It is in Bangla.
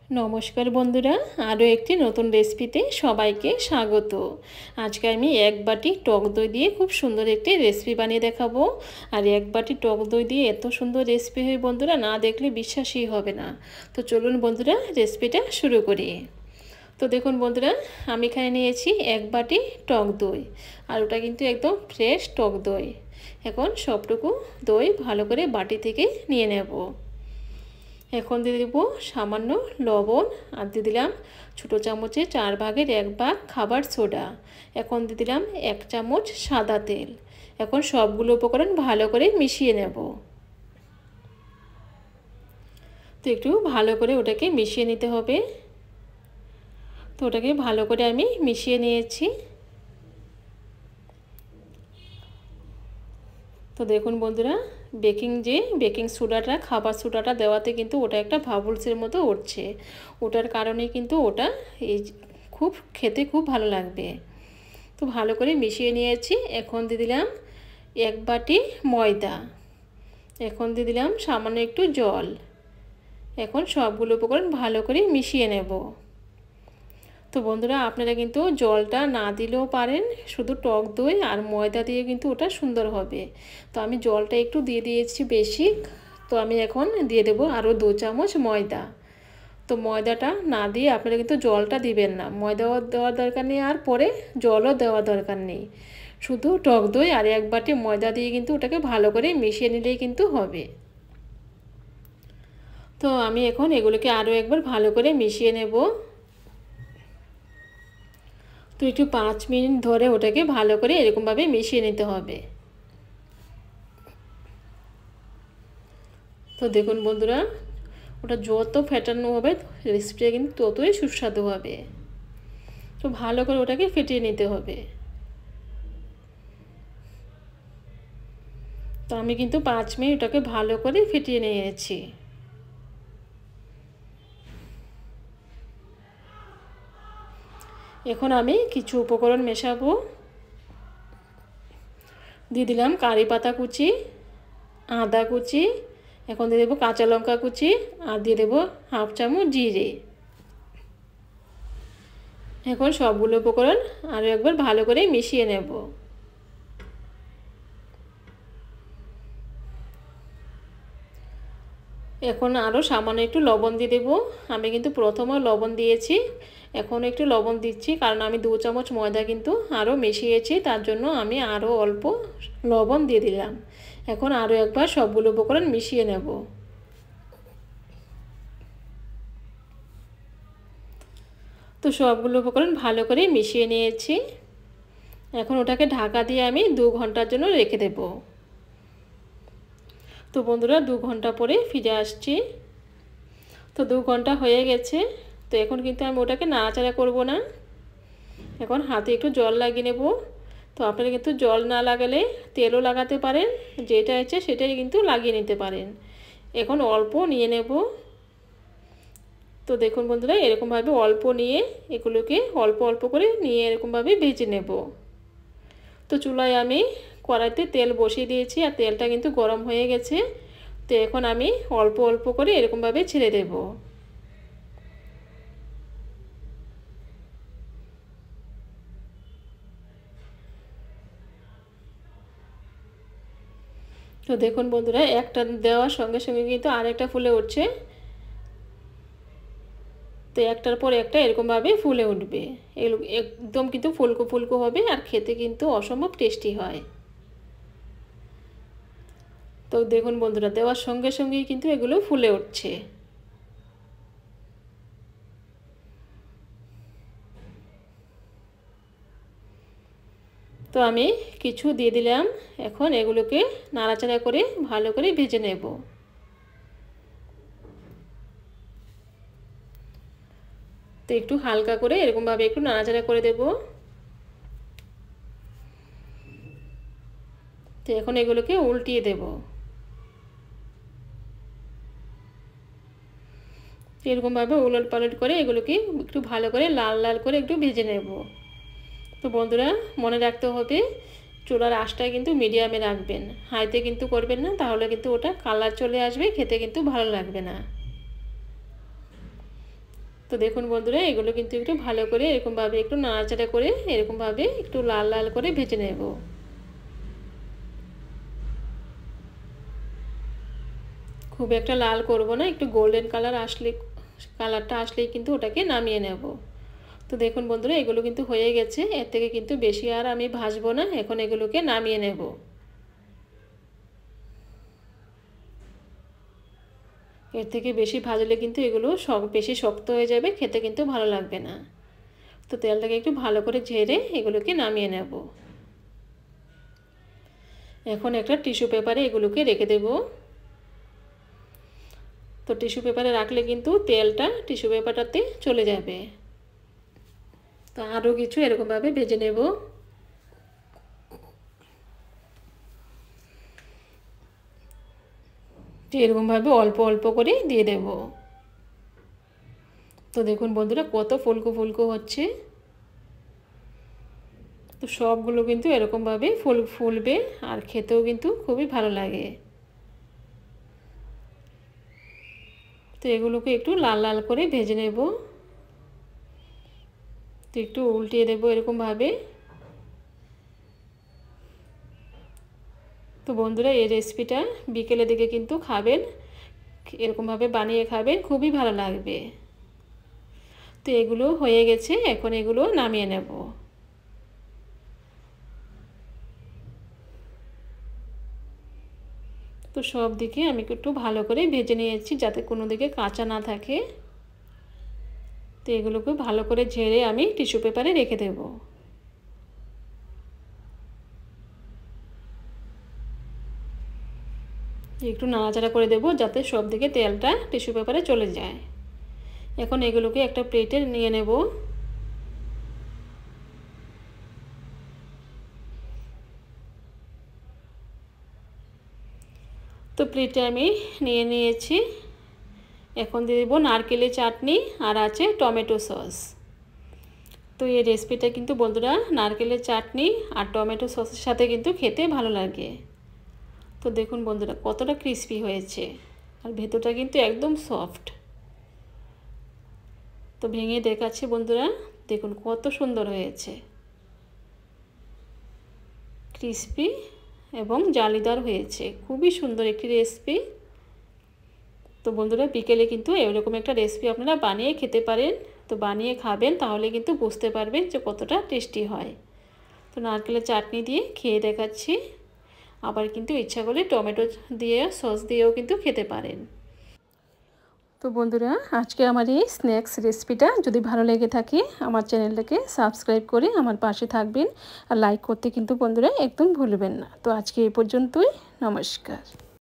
নমস্কার বন্ধুরা, আরও একটি নতুন রেসিপিতে সবাইকে স্বাগত। আজকে আমি এক বাটি টক দই দিয়ে খুব সুন্দর একটি রেসিপি বানিয়ে দেখাবো। আর এক বাটি টক দই দিয়ে এত সুন্দর রেসিপি হয় বন্ধুরা, না দেখলে বিশ্বাসই হবে না। তো চলুন বন্ধুরা, রেসিপিটা শুরু করি। তো দেখুন বন্ধুরা, আমি এখানে নিয়েছি এক বাটি টক দই, আর ওটা কিন্তু একদম ফ্রেশ টক দই। এখন সবটুকু দই ভালো করে বাটি থেকে নিয়ে নেব। এখন দিয়ে দেবো সামান্য লবণ, আর দিয়ে দিলাম ছোটো চামচে 4 ভাগের 1 ভাগ খাবার সোডা। এখন দিয়ে দিলাম 1 চামচ সাদা তেল। এখন সবগুলো উপকরণ ভালো করে মিশিয়ে নেব। তো একটু ভালো করে ওটাকে মিশিয়ে নিতে হবে। তো ওটাকে ভালো করে আমি মিশিয়ে নিয়েছি। তো দেখুন বন্ধুরা, বেকিং সোডাটা, খাবার সোডাটা দেওয়াতে কিন্তু ওটা একটা বাবলসের মতো উঠছে। ওটার কারণে কিন্তু ওটা খেতে খুব ভালো লাগবে। তো ভালো করে মিশিয়ে নিয়েছি। এখন দিয়ে দিলাম 1 বাটি ময়দা। এখন দিয়ে দিলাম সামান্য একটু জল। এখন সবগুলো উপকরণ ভালো করে মিশিয়ে নেব। তো বন্ধুরা, আপনারা কিন্তু জলটা না দিলেও পারেন, শুধু টক দই আর ময়দা দিয়ে কিন্তু ওটা সুন্দর হবে। তো আমি জলটা একটু দিয়ে দিয়েছি বেশি। তো আমি এখন দিয়ে দেবো আরও 2 চামচ ময়দা। তো ময়দাটা না দিয়ে আপনারা কিন্তু জলটা দিবেন না, ময়দা দেওয়ার দরকার নেই, আর পরে জলও দেওয়ার দরকার নেই। শুধু টক দই আর 1 বাটি ময়দা দিয়ে কিন্তু ওটাকে ভালো করে মিশিয়ে নিলেই কিন্তু হবে। তো আমি এখন এগুলোকে আরও একবার ভালো করে মিশিয়ে নেব। তো একটু 5 মিনিট ধরে ওটাকে ভালো করে এরকমভাবে মিশিয়ে নিতে হবে। তো দেখুন বন্ধুরা, ওটা যত ফেটানো হবে রেসিপিটা কিন্তু ততই সুস্বাদু হবে। তো ভালো করে ওটাকে ফেটিয়ে নিতে হবে। তো আমি কিন্তু 5 মিনিট ওটাকে ভালো করে ফেটিয়ে নিয়েছি। এখন আমি কিছু উপকরণ মেশাবো। দিয়ে দিলাম কারি পাতা কুচি, আদা কুচি, এখন দিয়ে দেবো কাঁচা লঙ্কা কুচি, আর দিয়ে দেবো 1/2 চামচ জিরে। এখন সবগুলো উপকরণ আরও একবার ভালো করে মিশিয়ে নেব। এখন আরও সামান্য একটু লবণ দিয়ে দেবো। আমি কিন্তু প্রথমেও লবণ দিয়েছি, এখন একটু লবণ দিচ্ছি, কারণ আমি 2 চামচ ময়দা কিন্তু আরও মিশিয়েছি, তার জন্য আমি আরও অল্প লবণ দিয়ে দিলাম। এখন আরও একবার সবগুলো উপকরণ মিশিয়ে নেব। তো সবগুলো উপকরণ ভালো করে মিশিয়ে নিয়েছি। এখন ওটাকে ঢাকা দিয়ে আমি 2 ঘন্টার জন্য রেখে দেব। তো বন্ধুরা, 2 ঘন্টা পরে ফিরে আসছি। তো 2 ঘন্টা হয়ে গেছে। তো এখন কিন্তু আমি ওটাকে নাড়াচাড়া করব না, এখন হাতে একটু জল লাগিয়ে নেব। তো আপনারা কিন্তু জল না লাগালে তেলও লাগাতে পারেন, যেটা আছে সেটাই কিন্তু লাগিয়ে নিতে পারেন। এখন অল্প নিয়ে নেব। তো দেখুন বন্ধুরা, এরকমভাবে অল্প নিয়ে এগুলোকে অল্প অল্প করে নিয়ে এরকমভাবে ভেজে নেব। তো চুলায় আমি কড়াইতে তেল বসিয়ে দিয়েছি, আর তেলটা কিন্তু গরম হয়ে গেছে। তো এখন আমি অল্প অল্প করে এরকমভাবে ছেড়ে দেব। তো দেখুন বন্ধুরা, একটা দেওয়ার সঙ্গে সঙ্গে কিন্তু আরেকটা ফুলে উঠছে। তো একটার পর একটা এরকমভাবে ফুলে উঠবে। এগুলো একদম কিন্তু ফুলকো ফুলকো হবে, আর খেতে কিন্তু অসম্ভব টেস্টি হয়। তো দেখুন বন্ধুরা, দেওয়ার সঙ্গে সঙ্গেই কিন্তু এগুলো ফুলে উঠছে। তো আমি কিছু দিয়ে দিলাম। এখন এগুলোকে নাড়াচাড়া করে ভালো করে ভেজে নেব। তো একটু হালকা করে এরকমভাবে একটু নাড়াচাড়া করে দেব। তো এখন এগুলোকে উল্টিয়ে দেব। এরকমভাবে উলট পালট করে এগুলোকে একটু ভালো করে লাল লাল করে একটু ভেজে নেব। তো বন্ধুরা, মনে রাখতে হবে চুলার আঁচটা কিন্তু মিডিয়ামে রাখবেন, হাইতে কিন্তু করবেন না, তাহলে কিন্তু ওটা কালার চলে আসবে, খেতে কিন্তু ভালো লাগবে না। তো দেখুন বন্ধুরা, এগুলো কিন্তু একটু ভালো করে এরকমভাবে একটু নাড়াচাড়া করে এরকমভাবে একটু লাল লাল করে ভেজে নেব। খুব একটা লাল করব না, একটু গোল্ডেন কালারটা আসলেই কিন্তু ওটাকে নামিয়ে নেব। তো দেখুন বন্ধুরা, এগুলো কিন্তু হয়ে গেছে। এর থেকে কিন্তু বেশি আর আমি ভাজবো না, এখন এগুলোকে নামিয়ে নেব। এর থেকে বেশি ভাজলে কিন্তু এগুলো বেশি শক্ত হয়ে যাবে, খেতে কিন্তু ভালো লাগবে না। তো তেলটাকে একটু ভালো করে ঝেড়ে এগুলোকে নামিয়ে নেব। এখন একটা টিস্যু পেপারে এগুলোকে রেখে দেব। তো টিস্যু পেপারে রাখলে কিন্তু তেলটা টিস্যু পেপারটাতে চলে যাবে। তো আরও কিছু এরকমভাবে ভেজে নেব। এরকমভাবে অল্প অল্প করে দিয়ে দেব। তো দেখুন বন্ধুরা, কত ফুলকো ফুলকো হচ্ছে। তো সবগুলো কিন্তু এরকমভাবে ফুলবে আর খেতেও কিন্তু খুবই ভালো লাগে। তো এগুলোকে একটু লাল লাল করে ভেজে নেব। তো একটু উল্টিয়ে দেব এরকমভাবে। তো বন্ধুরা, এই রেসিপিটা বিকেলের দিকে কিন্তু খাবেন, এরকমভাবে বানিয়ে খাবেন, খুবই ভালো লাগবে। তো এগুলো হয়ে গেছে, এখন এগুলো নামিয়ে নেব। তো সব দিকে আমি একটু ভালো করে ভেজে নিয়েছি যাতে কোনো দিকে কাঁচা না থাকে। তো এগুলোকে ভালো করে ঝেড়ে আমি টিস্যু পেপারে রেখে দেব। একটু নাড়াচাড়া করে দেব যাতে সব দিকে তেলটা টিস্যু পেপারে চলে যায়। এখন এগুলোকে একটা প্লেটে নিয়ে নেব। তো প্লেটে আমি নিয়ে নিয়েছি। এখন দিয়ে দেবো নারকেলের চাটনি আর আছে টমেটো সস। তো এই রেসিপিটা কিন্তু বন্ধুরা নারকেলের চাটনি আর টমেটো সসের সাথে কিন্তু খেতে ভালো লাগে। তো দেখুন বন্ধুরা, কতটা ক্রিস্পি হয়েছে আর ভেতরটা কিন্তু একদম সফট। তো ভেঙে দেখাচ্ছি বন্ধুরা, দেখুন কত সুন্দর হয়েছে, ক্রিস্পি এবং জালিদার হয়েছে। খুবই সুন্দর একটি রেসিপি। তো বন্ধুরা, বিকেলে কিন্তু এরকম একটা রেসিপি আপনারা বানিয়ে খেতে পারেন। তো বানিয়ে খাবেন, তাহলে কিন্তু বুঝতে পারবেন যে কতটা টেস্টি হয়। তো নারকেলের চাটনি দিয়ে খেয়ে দেখাচ্ছি। আবার কিন্তু ইচ্ছা করলে টমেটো দিয়ে সস দিয়েও কিন্তু খেতে পারেন। তো বন্ধুরা, আজকে আমার এই স্ন্যাক্স রেসিপিটা যদি ভালো লেগে থাকে আমার চ্যানেলটাকে সাবস্ক্রাইব করে আমার পাশে থাকবেন আর লাইক করতে কিন্তু বন্ধুরা একদম ভুলবেন না। তো আজকে এই পর্যন্তই, নমস্কার।